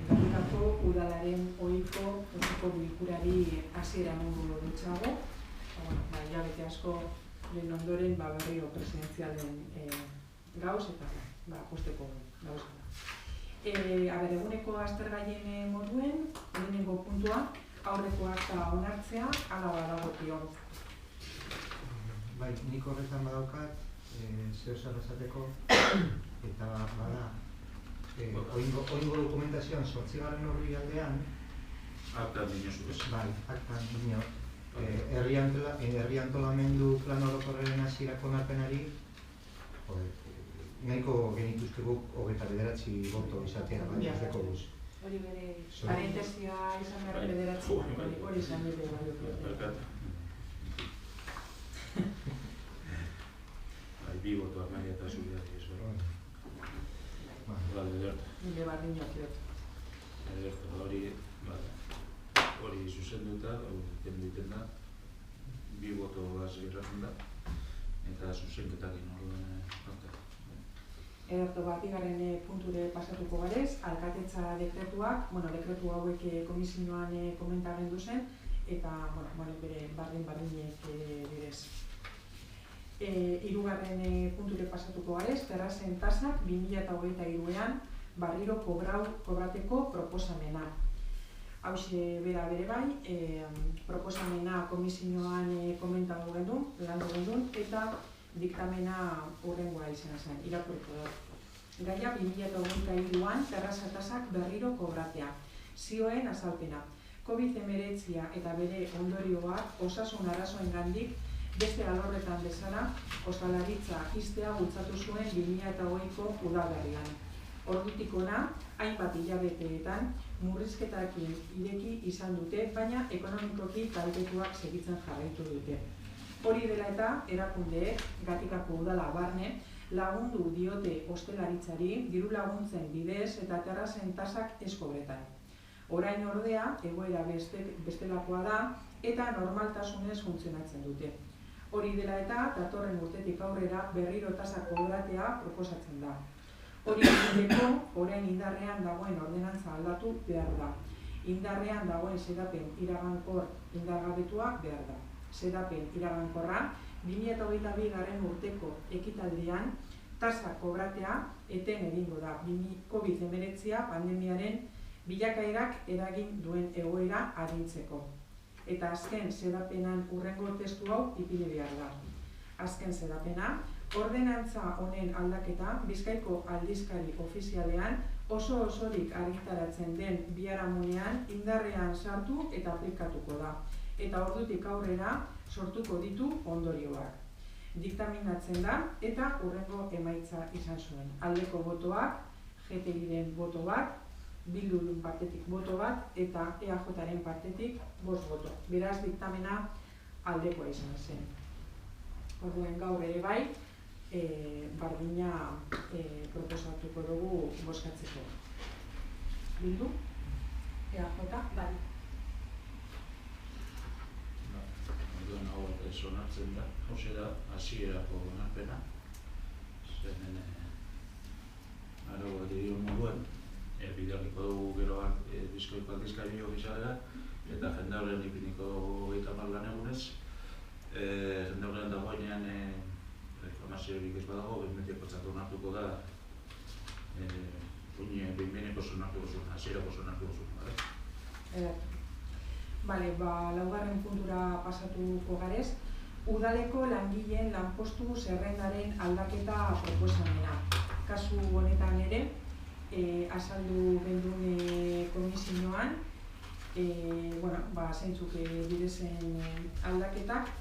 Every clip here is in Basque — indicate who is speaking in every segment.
Speaker 1: Gatikako udalaren ohiko bilkurari hasiera emango dutxago. Hilabete asko lehen ondoren berriro presidentzialen gauz eta posteko gauz. Eguneko aztergaien moduen, lehenengo puntua, aurrekoak eta onartzea, hala badagokio.
Speaker 2: Bai, nik horretan badaukat, zeo zer esateko, eta bada, oingo dokumentazioan 8. orrialdean
Speaker 3: aktan dinozu ez?
Speaker 2: Bai, aktan dino. Herri antolamendu plan orokorraren hasierako onarpenari nahiko genituzkegu 29 boto izatea, baina ez deko guz.
Speaker 1: Hori bere, parentezioa izan behar 9, hori izan bere.
Speaker 3: Bi botoak nahi eta zubia dira.
Speaker 1: Nire bardinok dut.
Speaker 3: Hori zuzenduta, egiten da, bi boto geratzen da, eta zuzenketak inorduen parte.
Speaker 1: Ederto, bigarren punture pasatuko garez, alkatetza dekretuak, dekretu hauek komisioan komentaren duzen, eta bere bardinek direz. Hirugarren punture pasatuko garez, terrazen tasak 2023an barriro kobrateko proposamena. Hauxe bera bere bai, proposamena komisioan komentatu gendun, landu gendun, eta diktamena hurrengoa izan zen, irakurriko dut. Gaia 2023an terraza tasak berriro kobratea. Zioen azalpena. COVID-19 eta bere ondorioak osasun arazoengandik beste alorretan bezala, ostalaritza ixtea bultzatu zuen 2008ko udaberrian. Ordutik hona, hainbat hilabeteetan murrizketakin ireki izan dute, baina ekonomikoki kaltetuak segitzen jarraitu dute. Hori dela eta erakundeek, Gatikako udala barne, lagundu diote ostelaritzari diru laguntzen bidez eta terrazen tasak eskobretan. Orain ordea, egoera bestelakoa da eta normaltasunez funtzionatzen dute. Hori dela eta datorren urtetik aurrera berriro tasak kobratea proposatzen da. Hori egiteko, orain indarrean dagoen ordenantza aldatu behar da. Indarrean dagoen xedapen iragankor indargabetua behar da. Xedapen iragankorra 2022 urteko ekitaldian tasak kobratea eten egingo da COVID-19 pandemiaren bilakaerak eragin duen egoera arintzeko. Eta azken xedapenan hurrengo testu hau ipini behar da. Azken xedapena, ordenantza honen aldaketa Bizkaiko aldizkari ofizialean osorik argitaratzen den biharamunean indarrean sartu eta aplikatuko da. Eta ordutik aurrera sortuko ditu ondorioak. Diktaminatzen da eta hurrengo emaitza izan zuen. Aldeko botoak, GTIren boto bat, Bilduren partetik boto bat eta EAJaren partetik 5 boto. Beraz, diktamena aldekoa izan zen. Orduen gaur ere bai, bardina proposatuko dugu bozkatzeko. Bildu? EAJ? Bai.
Speaker 3: Orduan hau ez onartzen da, hauze da, hasierako onarpena. Zenen aragoa dirio moduen, bidealiko dugu geroan Bizkaiko aldizkari ofizialera, eta jendaulean ipiniko 30 lan egunez. Jendaulean dagoenean reklamaziorik ez badago, behinbetiakotzat onartuko da behinbeneko sonartuko zuen, hasierako sonartuko zuen.
Speaker 1: Bale, laugarren puntura pasatuko garez, udaleko langileen lanpostu zerrendaren aldaketa proposamena. kasu honetan ere, azaldu gendun komisioan, zeintzuk direzen aldaketak,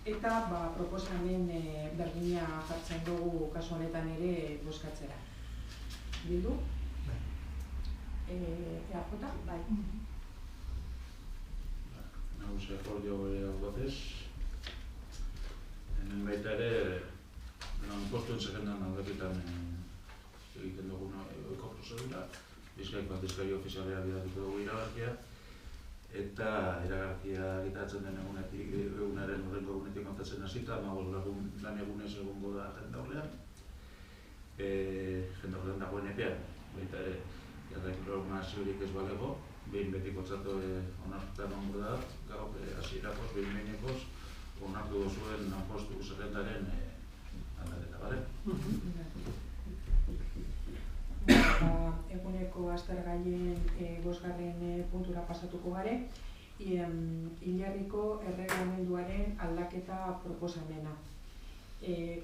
Speaker 1: eta proposamen berdina jartzen dugu kasu honetan ere bozkatzera. Bildu? EAJ? Bai.
Speaker 3: Nagusia akordio hau batez. Hemen baita ere, postuen zerrendan aldaketan egiten dugun ohiko prozedura, Bizkaiko aldizkari ofizialera bidalituko dugu iragarkia, eta iragarkia egitatzen den egunaren horrengo egunetik kontatzen hasita, 15 lan egunez egongo da jendaurrean. Jendaurrean dagoen epean, baita ere, erreklamaziorik ez balego, behin betikotzat onartuta egongo da, gaur hasierakoz, behin behinekoz, onartu duzuen lanpostu zerrendaren aldaketa, bale?
Speaker 1: Eguneko aztergaien 5. puntura pasatuko gare, Ilarriko erreglamenduaren aldaketa proposamena.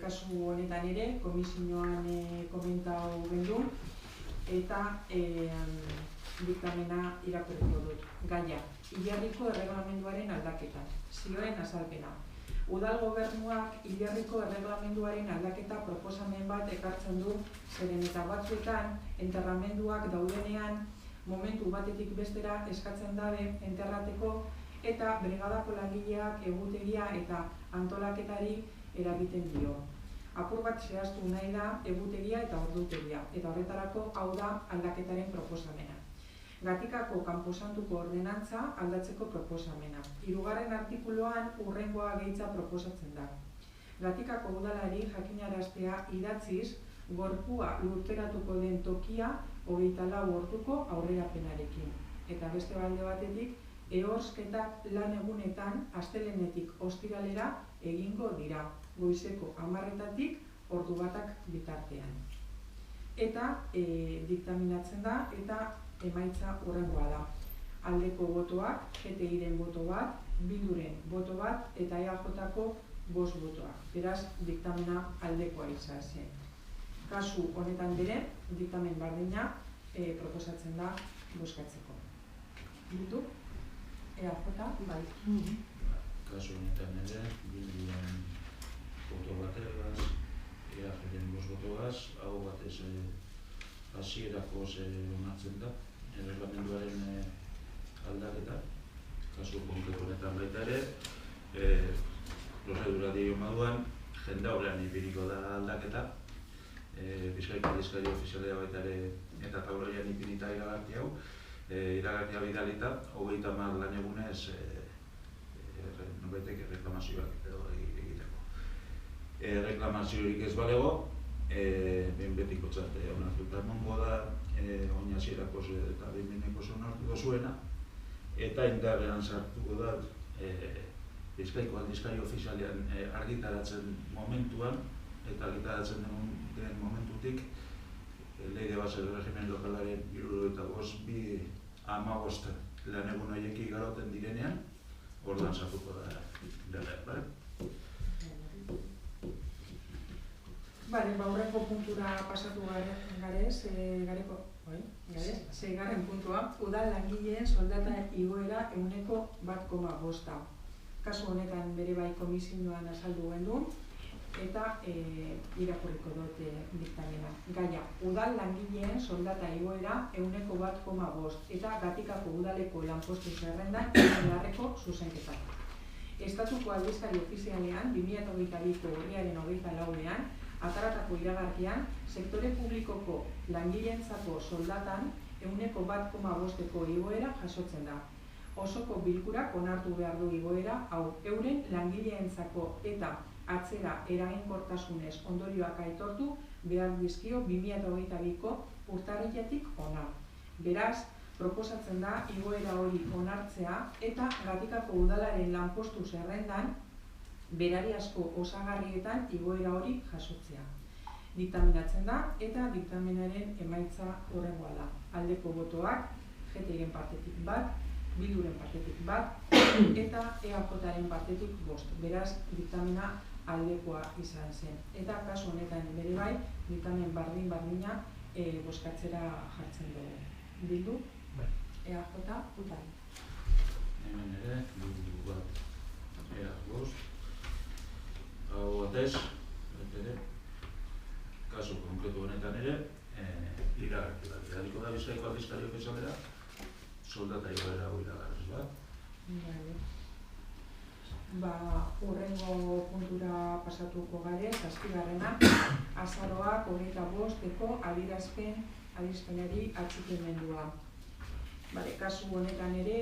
Speaker 1: Kasu honetan ere, komisioan komentau gendun, eta diktamena irakurriko dut. Gaia, Ilarriko erreglamenduaren aldaketa, zioen azalpena. Udal gobernuak Ilarriko erreglamenduaren aldaketa proposamen bat ekartzen du, zeren eta batzuetan enterramenduak daudenean momentu batetik bestera eskatzen dabe enterrateko eta brigadako langileak egutegia eta antolaketari eragiten dio. Apur bat zehaztu nahi da egutegia eta ordutegia, eta horretarako hau da aldaketaren proposamena. Gatikako kanposantuko ordenantza aldatzeko proposamena. 3. artikuluan hurrengoa gehitza proposatzen da. Gatikako udalari jakinaraztea idatziz, gorpua lurperatuko den tokia 24 orduko aurrerapenarekin. Eta beste alde batetik, ehorzketak lan egunetan astelehenetik ostiralera egingo dira, goizeko 10:00-tatik ordu batak bitartean. Eta diktaminatzen da eta emaitza hurrengoa da. Aldeko botoak, GTIren boto bat, Bilduren boto bat eta EAJko 5 botoak. Beraz, diktamena aldekoa izan zen. Kasu honetan bere, diktamen berdina proposatzen da bozkatzeko. Bildu? EAJ? Bai.
Speaker 3: Kasu honetan ere, Bilduren boto bategaz, EAJren 5 botogaz, hau batez hasierakoz onartzen da, erreglamenduaren aldaketa, kasu konkretu honetan baita ere, prozedura dio moduan, jendaurrean ipiniko da aldaketa, Bizkaiko aldizkari ofizialera baita ere eta taurroian ipinita iragarki hau, iragarkia bidalita, 30 lan egunez nobaitek erreklamazioak egiteko. Erreklamaziorik ez balego, behin betikotzat onartuta emango da, oin hasierakoz eta behin behinekoz onartu zuena, eta indarrean sartuko da Bizkaiko aldizkari ofizialean argitaratzen momentuan, eta argitaratzen den momentutik, Ley de Base del Régimen Lokalaren 75/15 lan egun horiek igaroten direnean, orduan sartuko da indarrean, bale?
Speaker 1: Hurrengo puntura pasatu garez, 6. puntua, udal langileen soldata igoera 1,5%. Kasu honetan bere bai komisioan azaldu gendun, eta irakurriko dut diktamena. Gaia, udal langileen soldata igoera 1,5% eta Gatikako udaleko lanpostu zerrendan Ilarreko zuzenketak. Estatuko aldizkari ofizialean 2022ko urriaren 24ean ataratako iragarkian, sektore publikoko langileentzako soldatan 1,5%ko igoera jasotzen da. Osoko bilkurak onartu behar du igoera hau euren langileentzako eta atzera eraginkortasunez ondorioak aitortu behar dizkio 2022ko urtarriletik hona. Beraz, proposatzen da igoera hori onartzea eta Gatikako udalaren lanpostu zerrendan berariazko osagarrietan igoera hori jasotzea. Diktaminatzen da eta diktamenaren emaitza horrengoa da. Aldeko botoak, GTIren partetik 1, Bilduren partetik 1 eta EAJren partetik 5. Beraz, diktamena aldekoa izan zen. Eta kasu honetan bere bai, diktamen berdina bozkatzera jartzen dugu. Bildu? EAJ? Bai.
Speaker 3: Hemen ere, Bildu bat, EAJ. Hau batez, kasu konkretu honetan ere, iragarriko da Bizkaiko aldizkariok esatera, soldata igoera hau iragarriz bat.
Speaker 1: Hurrengo puntura pasatuko gare, 7. azaroak 25eko adierazpenari atxikimendua. Kasu honetan ere,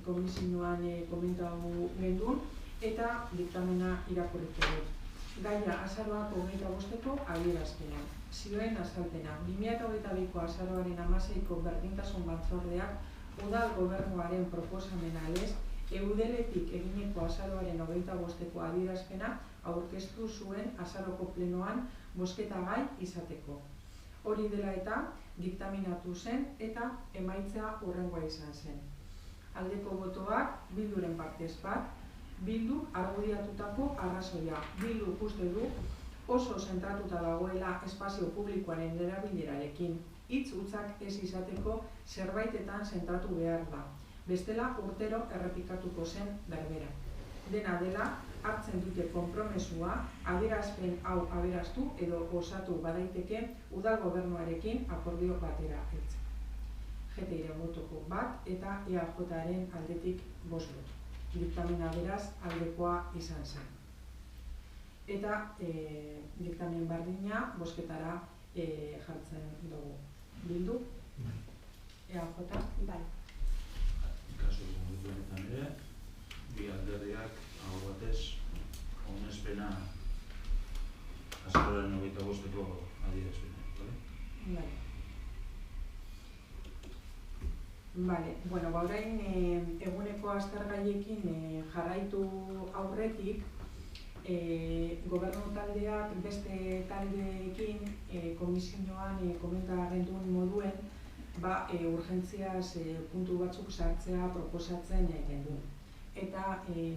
Speaker 1: komisioan komentatu gendun eta diktamena irakurriko dut. Gaia azaroak 25eko adierazpena. Zioen azalpena. 2022ko azaroaren 16ko berdintasun batzordeak udal gobernuaren proposamena lez, Eudeletik egineko azaroaren 25eko adierazpena aurkeztu zuen azaroko plenoan bozketa gai izateko. Hori dela eta diktaminatu zen eta emaitza hurrengoa izan zen. Aldeko botoak Bilduren partez bat, Bildu argudiatutako arrazoia. Bildu uste du oso zentratuta dagoela espazio publikoaren erabilerarekin. Hitz hutzak ez izateko zerbaitetan zentratu behar da. Bestela urtero errepikatuko zen berbera. Dena dela, hartzen dute konpromesua, adierazpen hau aberaztu edo osatu badaiteke udal gobernuarekin akordio batera heltzen. GTIren botoko bat eta EAJaren aldetik 5 boto. Diktamena beraz aldekoa izan zen. Eta diktamen berdina bozketara jartzen dugu. Bildu? EAJ? Bai.
Speaker 3: Kasu honetan ere, bi alderdiak hau batez onespena azaroaren 25eko adierazpena.
Speaker 1: Orain eguneko aztergaiekin jarraitu aurretik, gobernu taldeak beste taldeekin komisioan komenta genduen moduen urgentziaz puntu batzuk sartzea proposatzen genduen. Eta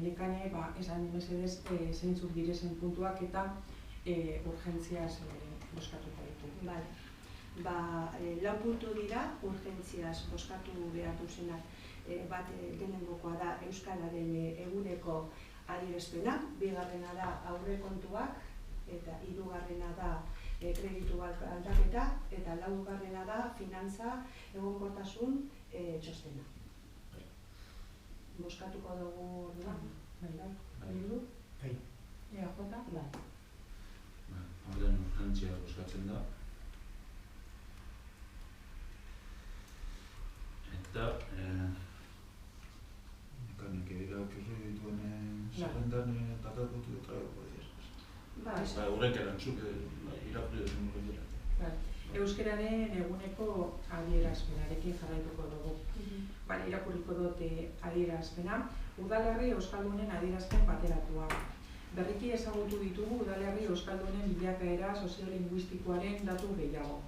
Speaker 1: nekane esan mesedez zeintzuk direzen puntuak eta urgentziaz bozkatuko ditu.
Speaker 4: Lau puntu dira urgentziaz bozkatu behartu zenak. Bat lehenengokoa da Euskararen eguneko adierazpena, bigarrena da aurrekontuak eta hirugarrena da kreditu aldaketa eta laugarrena da finantza egonkortasun txostena. Bozkatuko dugu orduan?
Speaker 1: Bildu? EAJ?
Speaker 3: Orduan urgentzia bozkatzen da. Eta mekanik irakurri dituen zerrendan tatatutu eta horrek erantzuk irakurri dituen dira.
Speaker 1: Euskararen eguneko adierazpenarekin jarraituko dugu. Irakurriko dut adierazpena. Udalerri euskaldunen adierazpen bateratua. Berriki ezagutu ditugu udalerri euskaldunen bilakaera soziolinguistikoaren datu gehiago.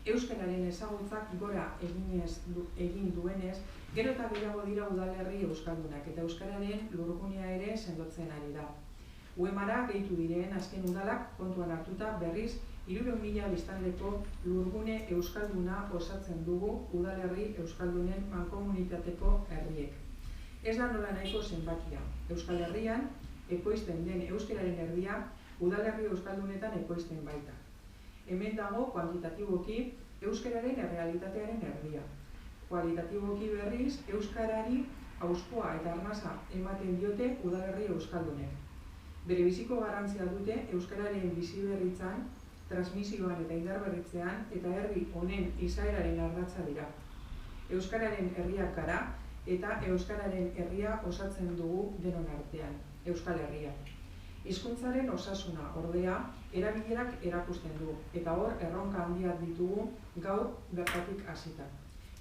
Speaker 1: Euskararen ezagutzak gora egin duenez, gero eta gehiago dira udalerri euskaldunak eta euskararen lurgunea ere sendotzen ari da. UEMara gehitu diren azken udalak kontuan hartuta berriz 300.000 biztanleko lurgune euskalduna osatzen dugu udalerri euskaldunen mankomunitateko herriek. Ez da nola nahiko zenbakia. Euskal Herrian ekoizten den euskararen erdia udalerri euskaldunetan ekoizten baita. Hemen dago kuantitatiboki euskararen errealitatearen erdia. Kualitatiboki berriz euskarari hauspoa eta arnasa ematen diote udalerri euskaldunek. Bere biziko garrantzia dute euskararen biziberritzan, transmisioan eta indarberritzean eta herri honen izaeraren ardatza dira. Euskararen herriak gara eta euskararen herria osatzen dugu denon artean, Euskal Herria. Hizkuntzaren osasuna ordea erabilerak erakusten du eta hor erronka handiak ditugu gaur bertatik hasita.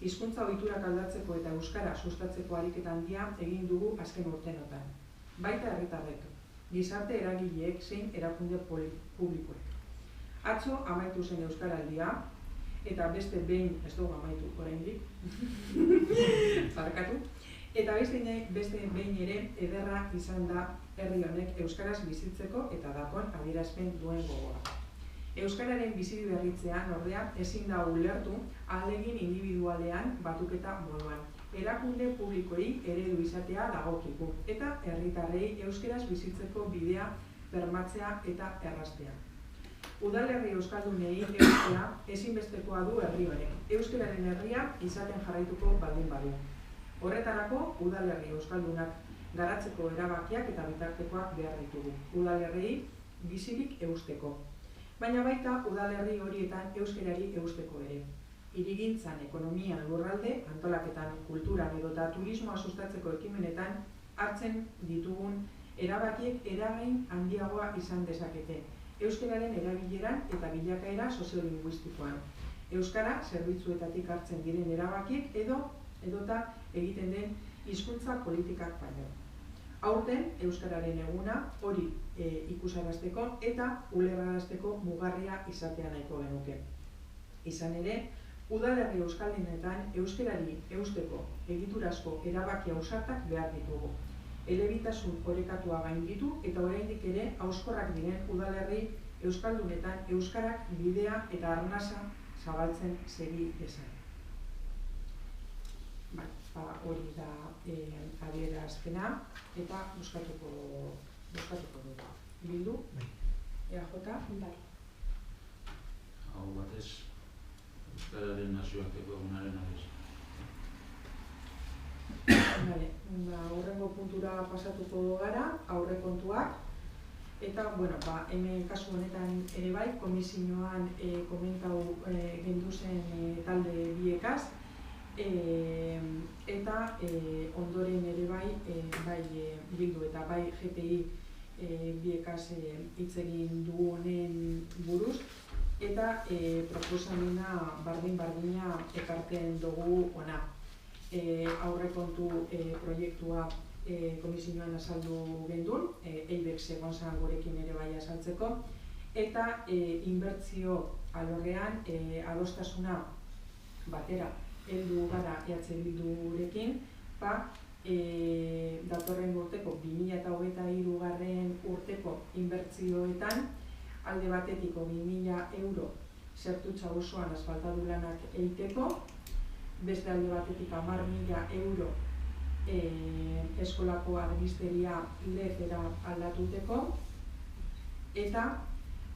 Speaker 1: Hizkuntza ohiturak aldatzeko eta euskara sustatzeko ariketa handia egin dugu azken urteotan. Baita herritarrek, gizarte eragileek zein erakunde publikoek. Atzo amaitu zen euskaraldia eta beste behin ez dugu amaitu oraindik. Barkatu. Eta beste behin ere ederra izan da herri honek euskaraz bizitzeko eta dakon adierazpen duen gogoa. Euskararen bizi berritzean ordea ezin da ulertu ahalegin indibidualean batuketa moduan. Erakunde publikoei eredu izatea dagokigu eta herritarrei euskaraz bizitzeko bidea bermatzea eta erraztea. Udalerri euskaldunei eustea ezinbestekoa du herri honek. Euskararen herria izaten jarraituko baldin badu. Horretarako udalerri euskaldunak garatzeko erabakiak eta bitartekoak behar ditugu. Udalerriei bizirik eusteko. Baina baita udalerri horietan euskarari eusteko ere. Hirigintzan, ekonomian, lurralde, antolaketan, kulturan edota turismoa sustatzeko ekimenetan hartzen ditugun erabakiek eragin handiagoa izan dezakete. Euskararen erabileran eta bilakaera soziolinguistikoan. Euskara zerbitzuetatik hartzen diren erabakiek edota egiten den hizkuntza politikak baino. Aurten euskararen eguna hori ikusarazteko eta ulerrarazteko mugarria izatea nahiko genuke. Izan ere, udalerri euskaldunetan euskarari eusteko egiturazko erabaki ausartak behar ditugu. Elebitasun orekatua gainditu eta oraindik ere hauskorrak diren udalerri euskaldunetan euskarak bidea eta arnasa zabaltzen segi dezan. Hori da adierazpena eta bozkatuko dugu. Bildu? EAJ?
Speaker 4: Bai.
Speaker 3: Hau batez, euskararen nazioarteko egunaren adez.
Speaker 1: Hurrengo puntura pasatuko gara, aurrekontuak. Eta, hemen kasu honetan ere bai, komisioan komentau genduzen talde biekaz, eta ondoren ere bai Bildu eta bai GTI biekaz hitz egin du honen buruz, eta proposamena bardin-bardina ekartzen dugu ona. Aurrekontu proiektua komisioan azaldu gendun, EIBEX egon zan gurekin ere bai azaltzeko, eta inbertsio alorrean adostasuna batera heldu gara EH Bildurekin, datorren urteko 2023 urteko inbertsioetan alde batetiko 2.000 euro zertutza osoan asfaltadu lanak egiteko, beste alde batetik 10.000 euro eskolako argisteria lefera aldatuteko, eta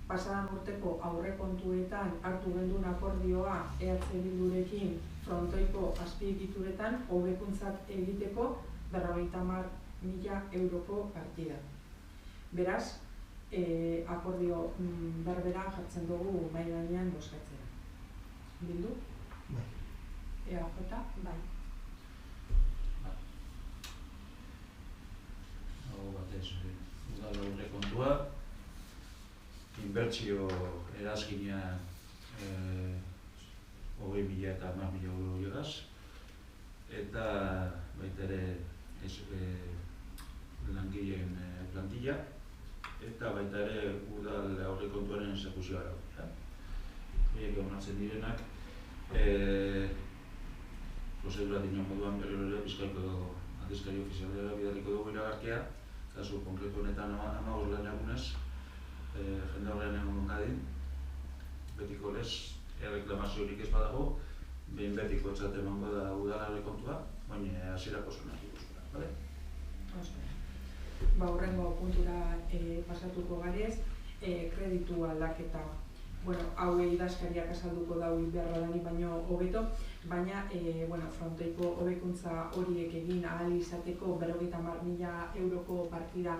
Speaker 1: pasadan urteko aurrekontuetan hartu gendun akordioa EH Bildurekin frontoiko azpiegituretan hobekuntzak egiteko 50.000 euroko partida. Beraz, akordio berbera jartzen dugu mahai gainean bozkatzera. Bildu?
Speaker 2: Bai.
Speaker 1: EAJ?
Speaker 4: Bai.
Speaker 3: Hau batez, udal aurrekontua, inbertsio erazkina 20.000 eta 10.000 euro jogaz, eta baita ere langileen plantilla, eta baita ere udal aurrekontuaren exekuzioa da. Horiek onartzen direnak, prozedura dino moduan berriro ere Bizkaiko adizkari ofizialera bidaliko dugu iragarkia, kasu konkretu honetan 15 lan egunez, jende horren egun gadin, betiko lez, erreklamaziorik ez badago, behin betiko txate emango da udal aurrekontua, baina hasierako zonak ikusura, bale?
Speaker 1: Hurrengo puntura pasatuko garez, kreditu aldaketa. Hau idazkariak azalduko dau beharra dani baino hobeto, baina frontoiko hobekuntza horiek egin ahal izateko 50.000 euroko partida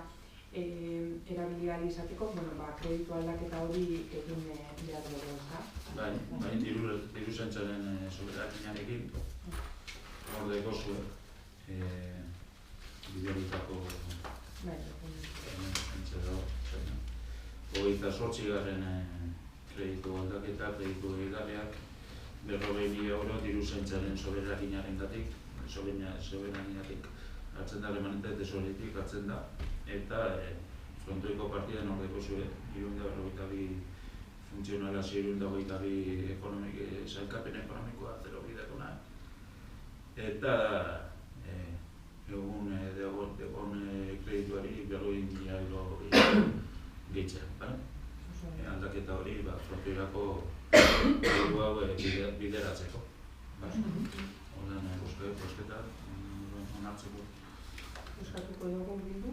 Speaker 1: erabili ahal izateko, kreditu aldaketa hori egin behar dugu, ezta?
Speaker 3: Bai, diruzaintzaren soberakinarekin, hor deko zuek, bideoritako hogeita 8 kreditu aldaketa, kreditu egaleak 40.000 euro diruzaintzaren soberakinarengatik, soberakinatik hartzen da, remanente tesoretik hartzen da, eta frontoiko partidan hor deko zuek, 242 funtzionala 622 sailkapen ekonomikoa 0 bidekuna, eta egun degon kredituari 40.000 euro gehitzea, aldaketa hori frontoirako kreditu hau bideratzeko. Horren bosketa onartzeko.
Speaker 1: Euskatuko dugu bildu,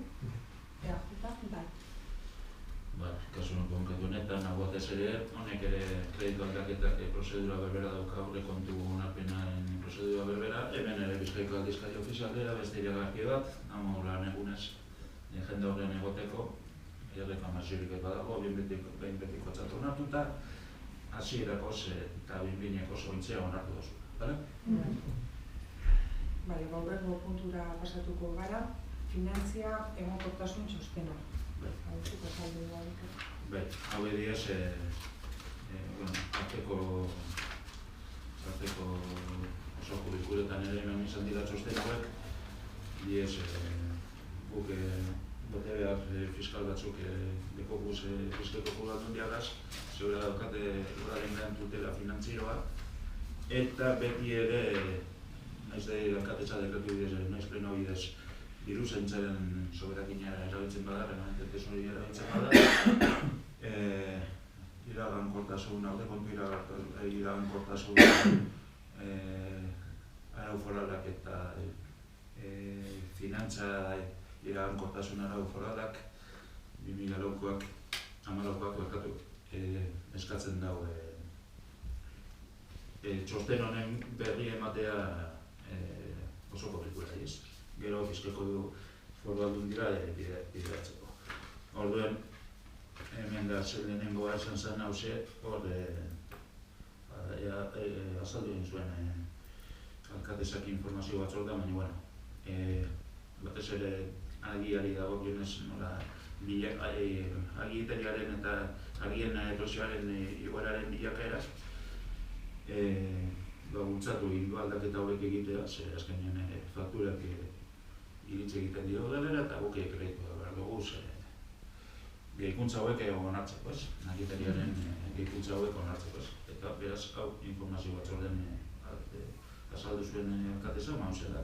Speaker 1: bai.
Speaker 3: Kasu konkretu honetan, hau batez ere, honek ere kreditu aldaketak prozedura berbera dauka aurrekontu onarpenaren prozedura berbera, hemen ere Bizkaiko aldizkari ofizialdera beste iragarki bat, lan egunez jende horren egoteko, erreklamaziorik ez badago, behin betiko txatu onartuta, hasierakoz eta behin-behineko zointzea onartu dozu.
Speaker 1: Gaurrengo puntura pasatuko gara, finantzia egonkortasun txostena.
Speaker 3: Hau ediaz, arteko osoko bilkuretan ere eman izan dira txosten hauek, diez guk bote behar fiskal batzuk dekoguz fiskeko jugatun diagaz, zeura daukate uraren gain tutela finantzieroa, eta beti ere, naiz da dankatetza dekretu bidez, naiz pleno bidez, diru zaintzaren soberakina erabiltzen bada, remanentez hori erabiltzen bada, iragankortasun, aurrekontu iragankortasun arau foralak eta finantza iragankortasun arau foralak 2008koak, 2008koak eskatzen dago txosten honen berri ematea osoko bilkura ez. Gero Bizkaiko foru aldundira bideratzeko. Orduen, hemen da lehenengoa esan zen hauze, hor azaldu egin zuen alkatesak informazio batzorda, baina batez ere agiari dago gionez nola agieteriaren eta agien erozioaren igualaren bilakaeraz bultzatu egin du aldaketa hauek egitea, zer azkenean fakturak iritsi egiten dira udalela eta guk kreditu behar dugu gehikuntza hauek onartzeko, agieteriaren gehikuntza hauek onartzeko. Eta beraz, hau informazio batzorden azaldu zuen alkateza, mauzela,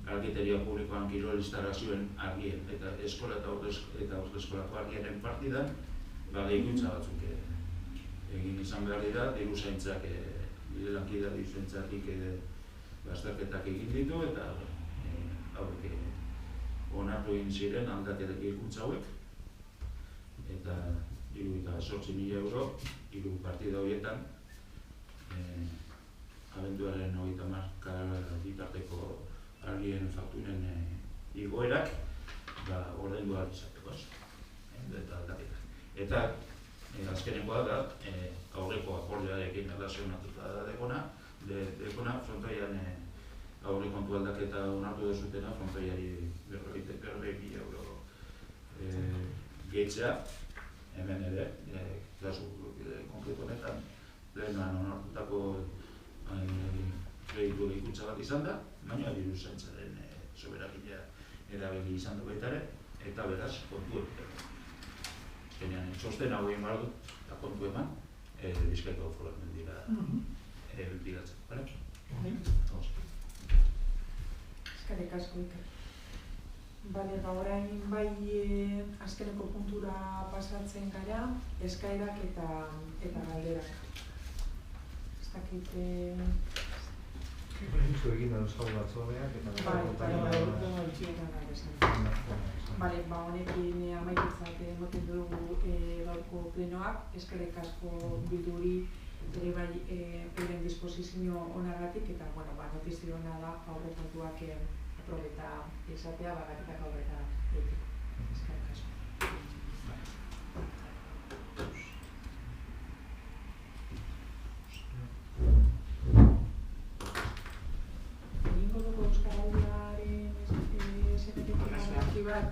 Speaker 3: agieteria publikoan kirol instalazioen argien eta eskola eta aurrezkolako argiaren partidan, gehikuntza batzuk egin izan behar dira, diru zaintzak lankida diru zaintzatik bazterketak egin ditu eta hauek onartu egin ziren aldaketak gehikuntza hauek eta 8.000 euro, hiru partida horietan abenduaren 30 bitarteko argien fakturen igoerak ordaindu ahal izateko eta aldaketak. Eta azkenengoa da, aurreko akordioarekin erlazionatuta da dekona, frontoian aurrekontu aldaketa onartu dezutena, frontoiari 40.000 euro gehitzea, hemen ere, kasu konkretu honetan, lehenan onartutako kreditu gehikuntza bat izan da, baina diru zaintzaren soberakina erabili izan du baita ere, eta beraz, kontu azkenean, txosten hau egin behar dut, eta kontu eman, Bizkaiko foru aldundira bilatzen, bale?
Speaker 1: Eskerrik asko, Iker. Bale, orain bai azkeneko puntura pasatzen gara, eskaerak eta galderak. Ez dakit...
Speaker 2: Zu egin da euskal batzordeak eta...
Speaker 1: Bale, honekin amaitutzat emoten dugu gaurko plenoak, eskerrik asko bilduri ere bai euren disposizio onagatik eta notizio ona da aurrekontuak aprobeta izatea, bagaketak aurreta egiteko. Eskerrik asko. Egingo dugu Euskaraldiaren esenetik bat